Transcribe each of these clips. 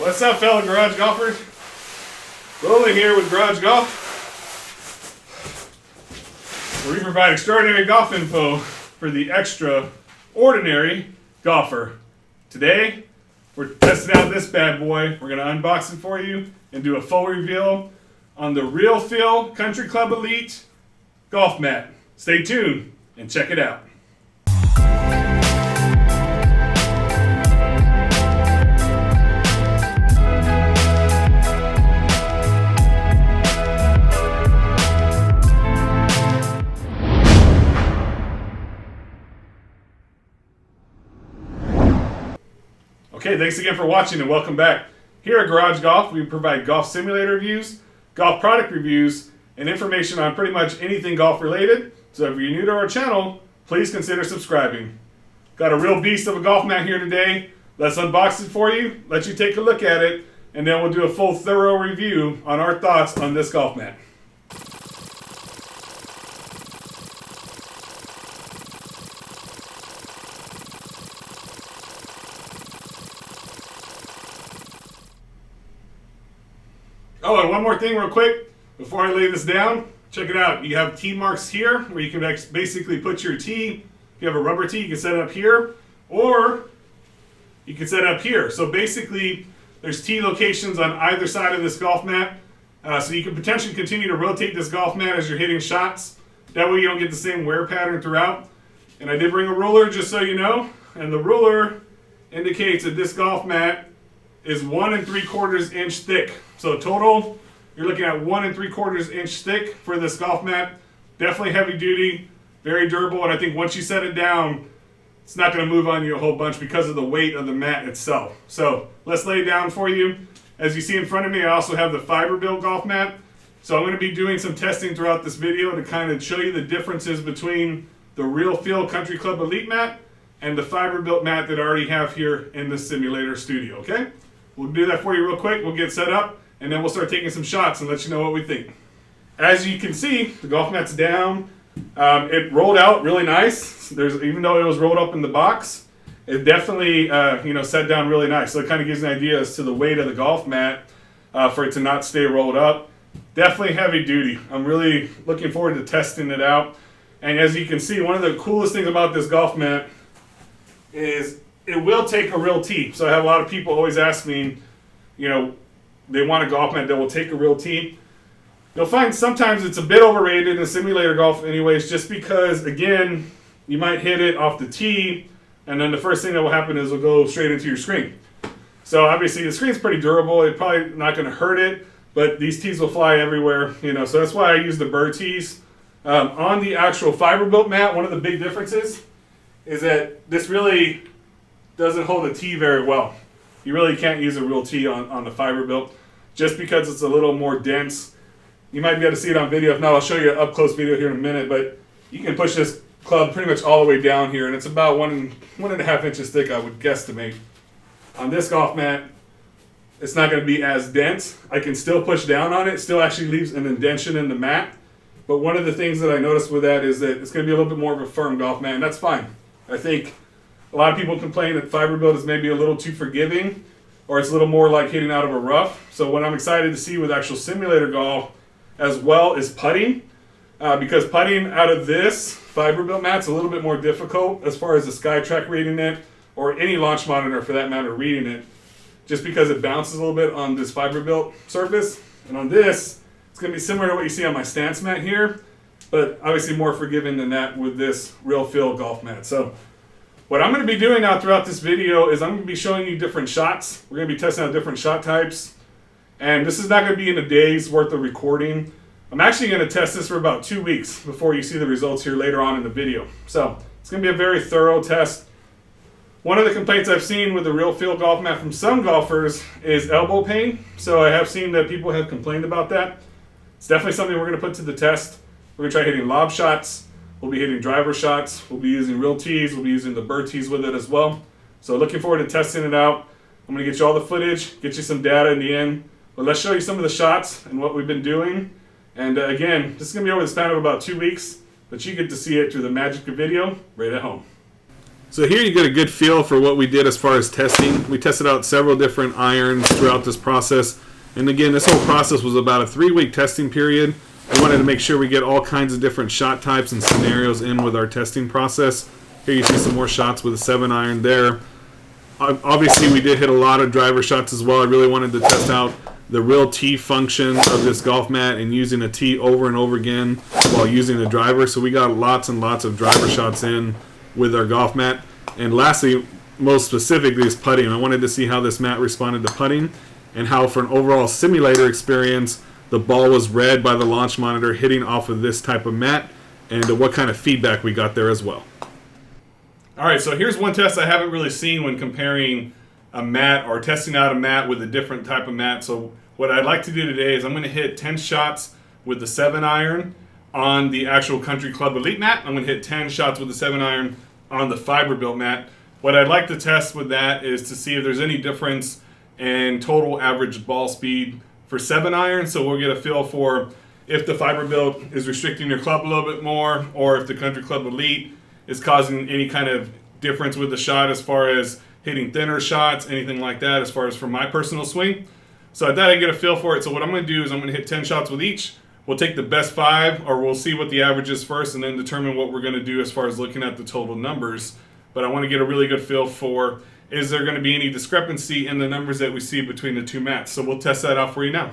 What's up, fellow garage golfers? Loraine here with Garage Golf, where we provide extraordinary golf info for the extraordinary golfer. Today, we're testing out this bad boy. We're going to unbox it for you and do a full reveal on the Real Feel Country Club Elite golf mat. Stay tuned and check it out. Okay, thanks again for watching and welcome back. Here at Garage Golf, we provide golf simulator reviews, golf product reviews, and information on pretty much anything golf related. So if you're new to our channel, please consider subscribing. Got a real beast of a golf mat here today. Let's unbox it for you, let you take a look at it, and then we'll do a full thorough review on our thoughts on this golf mat. Oh, and one more thing real quick, before I lay this down, check it out. You have tee marks here, where you can basically put your tee. If you have a rubber tee, you can set it up here, or you can set it up here. So basically, there's tee locations on either side of this golf mat, so you can potentially continue to rotate this golf mat as you're hitting shots. That way you don't get the same wear pattern throughout. And I did bring a ruler, just so you know, and the ruler indicates that this golf mat is 1 3/4 inch thick. So total, you're looking at 1 3/4 inch thick for this golf mat. Definitely heavy duty, very durable, and I think once you set it down, it's not going to move on you a whole bunch because of the weight of the mat itself. So let's lay it down for you. As you see in front of me, I also have the fiber built golf mat. So I'm going to be doing some testing throughout this video to kind of show you the differences between the Real Feel Country Club Elite mat and the fiber built mat that I already have here in the simulator studio, okay? We'll do that for you real quick. We'll get set up, and then we'll start taking some shots and let you know what we think. As you can see, the golf mat's down. It rolled out really nice. Even though it was rolled up in the box, it definitely set down really nice. So it kind of gives an idea as to the weight of the golf mat for it to not stay rolled up. Definitely heavy duty. I'm really looking forward to testing it out. And as you can see, one of the coolest things about this golf mat is it will take a real tee. So I have a lot of people always ask me, they want a golf mat that will take a real tee. You'll find sometimes it's a bit overrated in simulator golf anyways, just because, again, you might hit it off the tee, and then the first thing that will happen is it'll go straight into your screen. So obviously the screen's pretty durable. It's probably not going to hurt it, but these tees will fly everywhere, so that's why I use the burr tees. On the actual fiber built mat, one of the big differences is that this really doesn't hold a tee very well. You really can't use a real tee on the fiber built just because it's a little more dense. You might be able to see it on video. If not, I'll show you an up close video here in a minute, but you can push this club pretty much all the way down here, and it's about 1.5 inches thick, I would guesstimate. On this golf mat, it's not going to be as dense. I can still push down on it. It still actually leaves an indentation in the mat, but one of the things that I noticed with that is that it's going to be a little bit more of a firm golf mat, and that's fine. I think a lot of people complain that fiber built is maybe a little too forgiving, or it's a little more like hitting out of a rough. So what I'm excited to see with actual simulator golf as well is putting, because putting out of this fiber built mat's a little bit more difficult as far as the SkyTrack reading it, or any launch monitor for that matter reading it, just because it bounces a little bit on this fiber built surface. And on this, it's going to be similar to what you see on my stance mat here, but obviously more forgiving than that with this Real Feel golf mat. So what I'm going to be doing now throughout this video is I'm going to be showing you different shots. We're going to be testing out different shot types. And this is not going to be in a day's worth of recording. I'm actually going to test this for about 2 weeks before you see the results here later on in the video. So it's going to be a very thorough test. One of the complaints I've seen with the Real Feel golf mat from some golfers is elbow pain. So I have seen that people have complained about that. It's definitely something we're going to put to the test. We're going to try hitting lob shots. We'll be hitting driver shots. We'll be using real tees. We'll be using the burr tees with it as well. So looking forward to testing it out. I'm going to get you all the footage, get you some data in the end. But let's show you some of the shots and what we've been doing. And again, this is going to be over the span of about 2 weeks, but you get to see it through the magic of video right at home. So here you get a good feel for what we did as far as testing. We tested out several different irons throughout this process. And again, this whole process was about a 3-week testing period. We wanted to make sure we get all kinds of different shot types and scenarios in with our testing process. Here you see some more shots with a 7-iron there. Obviously, we did hit a lot of driver shots as well. I really wanted to test out the real tee function of this golf mat and using a tee over and over again while using the driver. So we got lots and lots of driver shots in with our golf mat. And lastly, most specifically, is putting. I wanted to see how this mat responded to putting and how, for an overall simulator experience, the ball was read by the launch monitor hitting off of this type of mat, and what kind of feedback we got there as well. All right, so here's one test I haven't really seen when comparing a mat or testing out a mat with a different type of mat. So what I'd like to do today is I'm going to hit 10 shots with the 7-iron on the actual Country Club Elite mat. I'm going to hit 10 shots with the 7-iron on the fiber-built mat. What I'd like to test with that is to see if there's any difference in total average ball speed for 7-iron, so we'll get a feel for if the fiber built is restricting your club a little bit more, or if the Country Club Elite is causing any kind of difference with the shot as far as hitting thinner shots, anything like that, as far as for my personal swing. So I thought I'd get a feel for it. So what I'm going to do is I'm going to hit 10 shots with each. We'll take the best 5, or we'll see what the average is first, and then determine what we're going to do as far as looking at the total numbers. But I want to get a really good feel for, is there going to be any discrepancy in the numbers that we see between the two mats? So we'll test that out for you now.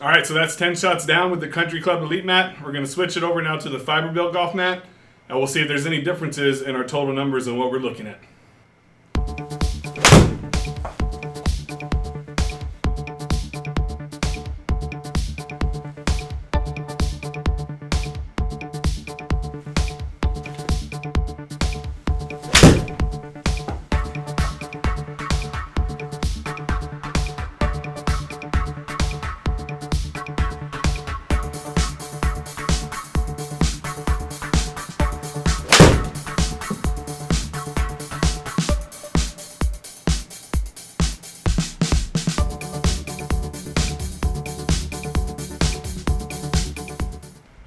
All right, so that's 10 shots down with the Country Club Elite mat. We're going to switch it over now to the fiber-built golf mat, and we'll see if there's any differences in our total numbers and what we're looking at.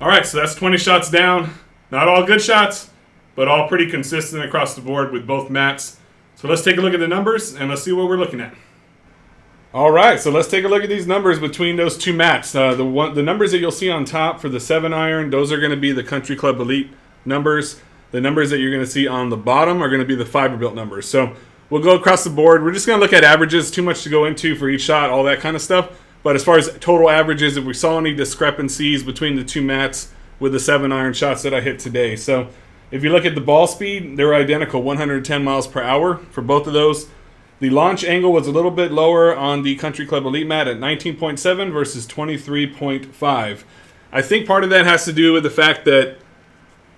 All right, so that's 20 shots down. Not all good shots, but all pretty consistent across the board with both mats. So let's take a look at the numbers and let's see what we're looking at. All right, so let's take a look at these numbers between those two mats. The numbers that you'll see on top for the 7-iron, those are going to be the Country Club Elite numbers. The numbers that you're going to see on the bottom are going to be the fiber-built numbers. So we'll go across the board. We're just going to look at averages, too much to go into for each shot, all that kind of stuff. But as far as total averages, if we saw any discrepancies between the two mats with the 7-iron shots that I hit today. So if you look at the ball speed, they were identical, 110 miles per hour for both of those. The launch angle was a little bit lower on the Country Club Elite mat at 19.7 versus 23.5. I think part of that has to do with the fact that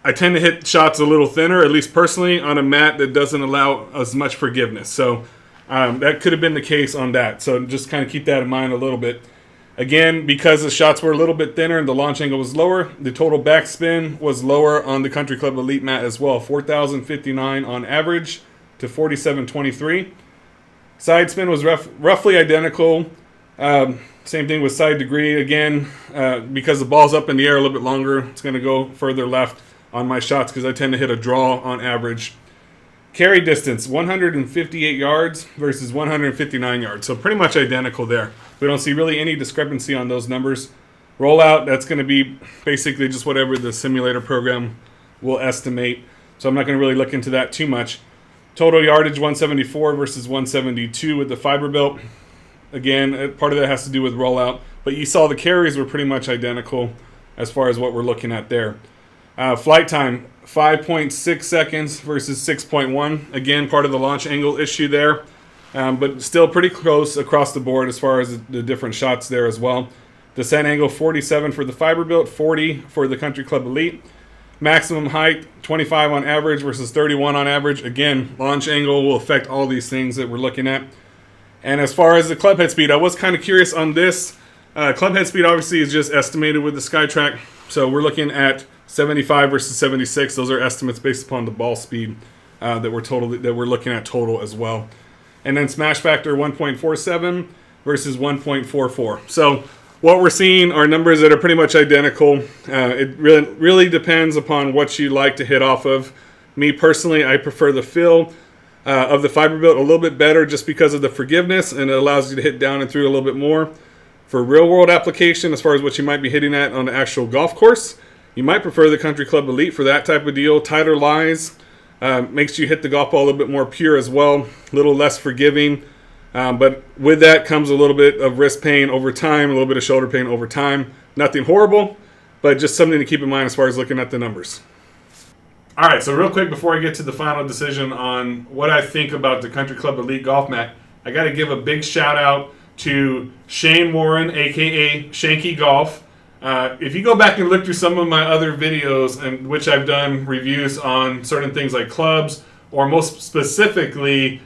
I tend to hit shots a little thinner, at least personally, on a mat that doesn't allow as much forgiveness. So that could have been the case on that. So just kind of keep that in mind a little bit. Again, because the shots were a little bit thinner and the launch angle was lower, the total backspin was lower on the Country Club Elite mat as well. 4,059 on average to 4,723. Side spin was roughly identical. Same thing with side degree. Again, because the ball's up in the air a little bit longer, it's going to go further left on my shots because I tend to hit a draw on average. Carry distance, 158 yards versus 159 yards. So pretty much identical there. We don't see really any discrepancy on those numbers. Rollout, that's going to be basically just whatever the simulator program will estimate. So I'm not going to really look into that too much. Total yardage, 174 versus 172 with the fiber built. Again, part of that has to do with rollout. But you saw the carries were pretty much identical as far as what we're looking at there. Flight time, 5.6 seconds versus 6.1. Again, part of the launch angle issue there. but still pretty close across the board as far as the different shots there as well. Descent angle 47 for the Fiberbuilt, 40 for the Country Club Elite. Maximum height 25 on average versus 31 on average. Again, launch angle will affect all these things that we're looking at. And as far as the club head speed, I was kind of curious on this. Club head speed obviously is just estimated with the SkyTrack. So we're looking at 75 versus 76. Those are estimates based upon the ball speed that we're looking at total as well. And then smash factor 1.47 versus 1.44. So what we're seeing are numbers that are pretty much identical. It really depends upon what you like to hit off of. Me personally, I prefer the feel of the Fiberbuilt a little bit better just because of the forgiveness, and it allows you to hit down and through a little bit more. For real world application, as far as what you might be hitting at on the actual golf course, you might prefer the Country Club Elite for that type of deal. Tighter lies, makes you hit the golf ball a little bit more pure as well, a little less forgiving. But with that comes a little bit of wrist pain over time, a little bit of shoulder pain over time. Nothing horrible, but just something to keep in mind as far as looking at the numbers. All right, so real quick before I get to the final decision on what I think about the Country Club Elite golf mat, I got to give a big shout out to Shane Warren, aka Shanky Golf. If you go back and look through some of my other videos in which I've done reviews on certain things like clubs, or most specifically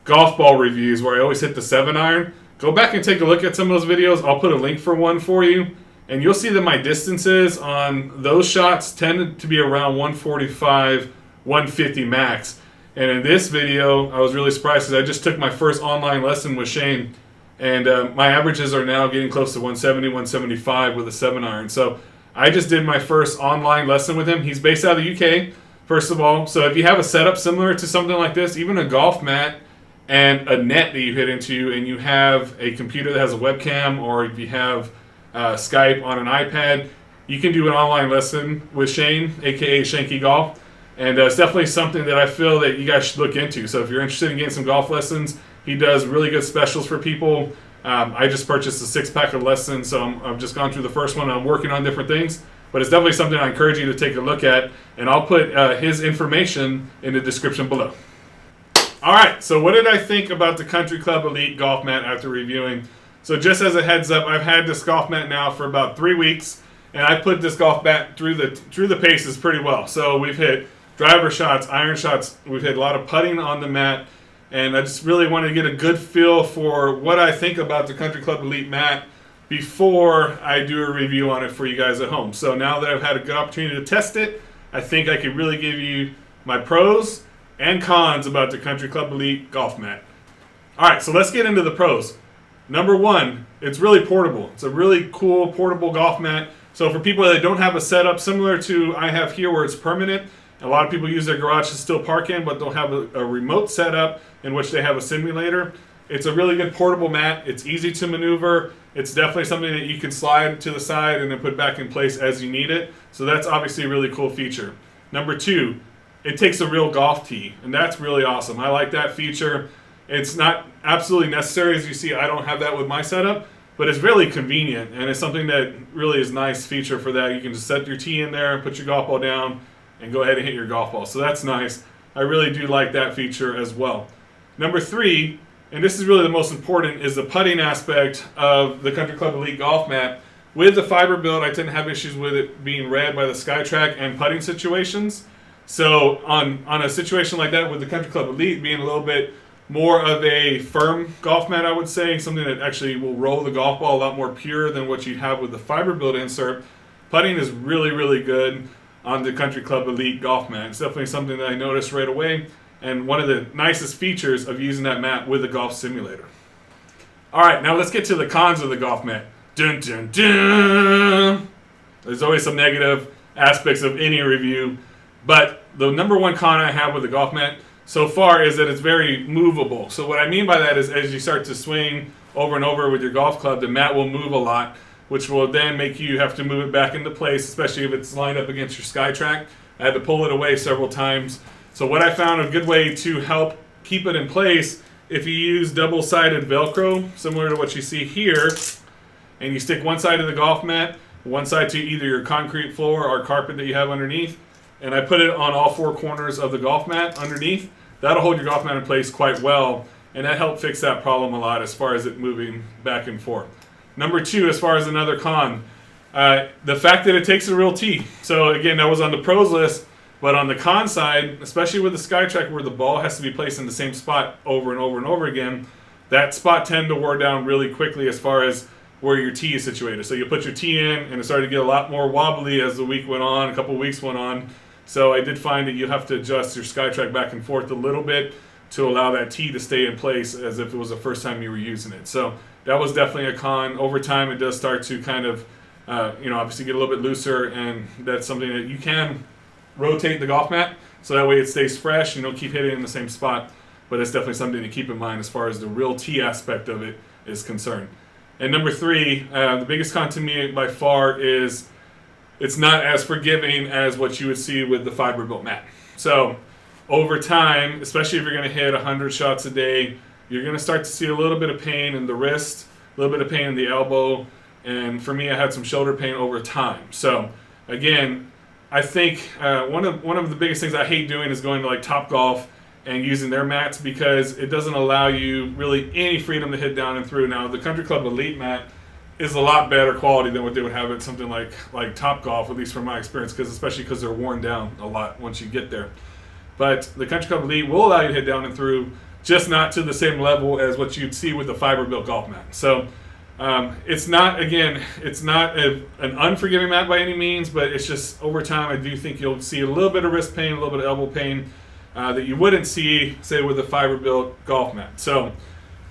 golf ball reviews where I always hit the 7-iron, go back and take a look at some of those videos. I'll put a link for one for you, and you'll see that my distances on those shots tended to be around 145, 150 max. And in this video, I was really surprised because I just took my first online lesson with Shane, and my averages are now getting close to 170, 175 with a 7-iron. So I just did my first online lesson with him. He's based out of the UK, first of all. So if you have a setup similar to something like this, even a golf mat and a net that you hit into, and you have a computer that has a webcam, or if you have Skype on an iPad, you can do an online lesson with Shane, aka Shanky Golf, and it's definitely something that I feel that you guys should look into. So if you're interested in getting some golf lessons, he does really good specials for people. I just purchased a 6-pack of lessons, so I've just gone through the first one. I'm working on different things, but it's definitely something I encourage you to take a look at, and I'll put his information in the description below. All right, so what did I think about the Country Club Elite golf mat after reviewing? So just as a heads up, I've had this golf mat now for about 3 weeks, and I put this golf mat through the paces pretty well. So we've hit driver shots, iron shots, we've hit a lot of putting on the mat, and I just really wanted to get a good feel for what I think about the Country Club Elite mat before I do a review on it for you guys at home. So now that I've had a good opportunity to test it, I think I could really give you my pros and cons about the Country Club Elite golf mat. All right, so let's get into the pros. Number one, it's really portable. It's a really cool portable golf mat. So for people that don't have a setup similar to I have here where it's permanent, a lot of people use their garage to still park in, but they'll have a remote setup in which they have a simulator. It's a really good portable mat. It's easy to maneuver. It's definitely something that you can slide to the side and then put back in place as you need it. So that's obviously a really cool feature. Number two, it takes a real golf tee, and that's really awesome. I like that feature. It's not absolutely necessary. As you see, I don't have that with my setup, but it's really convenient, and it's something that really is a nice feature for that. You can just set your tee in there, put your golf ball down, and go ahead and hit your golf ball. So that's nice. I really do like that feature as well. Number three, and this is really the most important, is the putting aspect of the Country Club Elite golf mat. With the Fiberbuilt, I tend to have issues with it being read by the SkyTrack and putting situations. So on a situation like that with the Country Club Elite being a little bit more of a firm golf mat, I would say, something that actually will roll the golf ball a lot more pure than what you have with the Fiberbuilt insert, putting is really, really good on the Country Club Elite golf mat. It's definitely something that I noticed right away, and one of the nicest features of using that mat with a golf simulator. All right, now let's get to the cons of the golf mat. Dun, dun, dun. There's always some negative aspects of any review, but the number one con I have with the golf mat so far is that it's very movable. So what I mean by that is as you start to swing over and over with your golf club, the mat will move a lot, which will then make you have to move it back into place, especially if it's lined up against your SkyTrack. I had to pull it away several times. So what I found a good way to help keep it in place, if you use double-sided Velcro, similar to what you see here, and you stick one side of the golf mat, one side to either your concrete floor or carpet that you have underneath, and I put it on all four corners of the golf mat underneath, that'll hold your golf mat in place quite well. and that helped fix that problem a lot as far as it moving back and forth. Number 2, as far as another con, the fact that it takes a real tee. So again, that was on the pros list, but on the con side, especially with the SkyTrack where the ball has to be placed in the same spot over and over and over again, that spot tend to wear down really quickly as far as where your tee is situated. So you put your tee in, and it started to get a lot more wobbly as the week went on, a couple of weeks went on. So I did find that you have to adjust your SkyTrack back and forth a little bit to allow that tee to stay in place as if it was the first time you were using it. So that was definitely a con. Over time, it does start to kind of, obviously get a little bit looser, and that's something that you can rotate the golf mat so that way it stays fresh and you don't keep hitting in the same spot. But it's definitely something to keep in mind as far as the real tee aspect of it is concerned. And number 3, the biggest con to me by far is it's not as forgiving as what you would see with the fiber built mat. So over time, especially if you're going to hit 100 shots a day, you're going to start to see a little bit of pain in the wrist, a little bit of pain in the elbow, and for me, I had some shoulder pain over time. So again, I think one of the biggest things I hate doing is going to like Topgolf and using their mats, because it doesn't allow you really any freedom to hit down and through. Now, the Country Club Elite mat is a lot better quality than what they would have at something like Topgolf, at least from my experience, especially because they're worn down a lot once you get there. But the Country Club Elite will allow you to hit down and through, just not to the same level as what you'd see with the fiber-built golf mat. So it's not an unforgiving mat by any means, but it's just over time I do think you'll see a little bit of wrist pain, a little bit of elbow pain that you wouldn't see, say, with a fiber-built golf mat. So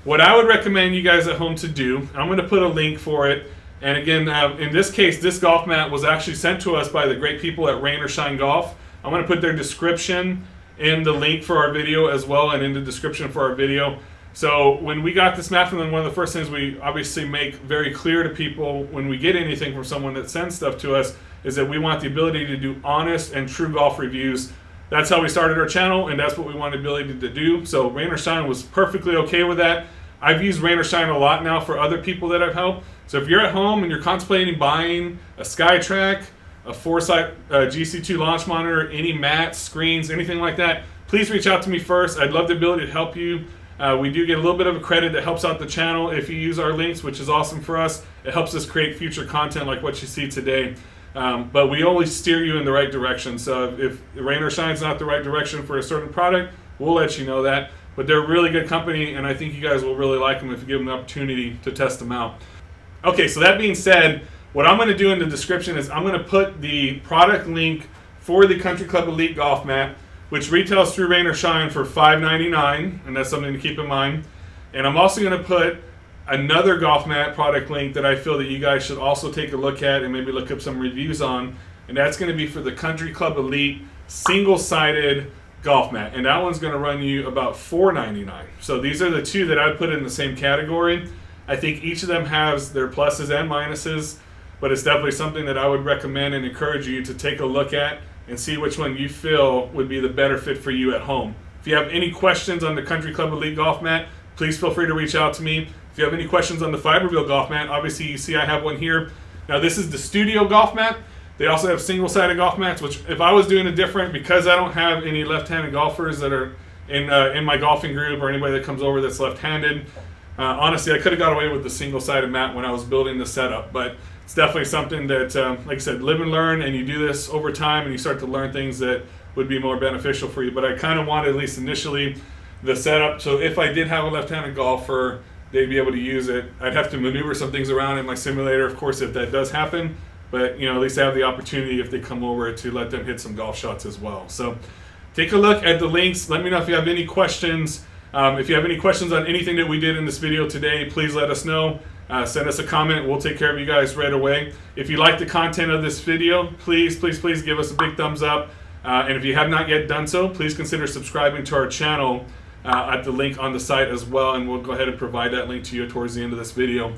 what I would recommend you guys at home to do, I'm going to put a link for it. And again, in this case, this golf mat was actually sent to us by the great people at Rain or Shine Golf. I'm going to put their description in the link for our video as well, and in the description for our video. So when we got this mat from them, one of the first things we obviously make very clear to people when we get anything from someone that sends stuff to us is that we want the ability to do honest and true golf reviews. That's how we started our channel, and that's what we want the ability to do. So Rain or Shine was perfectly okay with that. I've used Rain or Shine a lot now for other people that I've helped. So if you're at home and you're contemplating buying a SkyTrack, a Foresight GC2 launch monitor, any mats, screens, anything like that, please reach out to me first. I'd love the ability to help you. We do get a little bit of a credit that helps out the channel if you use our links, which is awesome for us. It helps us create future content like what you see today. But we always steer you in the right direction. So if Rain or Shine's not the right direction for a certain product, we'll let you know that. But they're a really good company, and I think you guys will really like them if you give them the opportunity to test them out. Okay, so that being said, what I'm going to do in the description is I'm going to put the product link for the Country Club Elite Golf Mat, which retails through Rain or Shine for $5.99, and that's something to keep in mind. And I'm also going to put another golf mat product link that I feel that you guys should also take a look at and maybe look up some reviews on, and that's going to be for the Country Club Elite single-sided golf mat, and that one's going to run you about $4.99. So these are the two that I put in the same category. I think each of them has their pluses and minuses, but it's definitely something that I would recommend and encourage you to take a look at and see which one you feel would be the better fit for you at home. If you have any questions on the Country Club Elite golf mat, please feel free to reach out to me. If you have any questions on the Fiberville golf mat, obviously you see I have one here. Now this is the studio golf mat. They also have single-sided golf mats, which if I was doing it different, because I don't have any left-handed golfers that are in my golfing group or anybody that comes over that's left-handed, honestly, I could have got away with the single-sided mat when I was building the setup. But it's definitely something that, like I said, live and learn, and you do this over time and you start to learn things that would be more beneficial for you. But I kind of wanted, at least initially, the setup, so if I did have a left-handed golfer, they'd be able to use it. I'd have to maneuver some things around in my simulator, of course, if that does happen. But at least I have the opportunity if they come over to let them hit some golf shots as well. So take a look at the links. Let me know if you have any questions. If you have any questions on anything that we did in this video today, please let us know. Send us a comment. We'll take care of you guys right away. If you like the content of this video, please give us a big thumbs up. And if you have not yet done so, please consider subscribing to our channel at the link on the site as well. And we'll go ahead and provide that link to you towards the end of this video.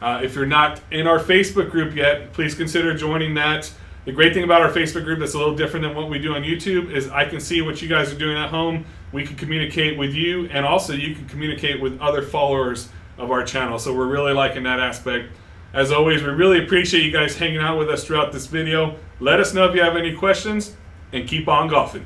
If you're not in our Facebook group yet, please consider joining that. The great thing about our Facebook group that's a little different than what we do on YouTube is I can see what you guys are doing at home. We can communicate with you, and also you can communicate with other followers of our channel. So we're really liking that aspect. As always, we really appreciate you guys hanging out with us throughout this video. Let us know if you have any questions, and keep on golfing.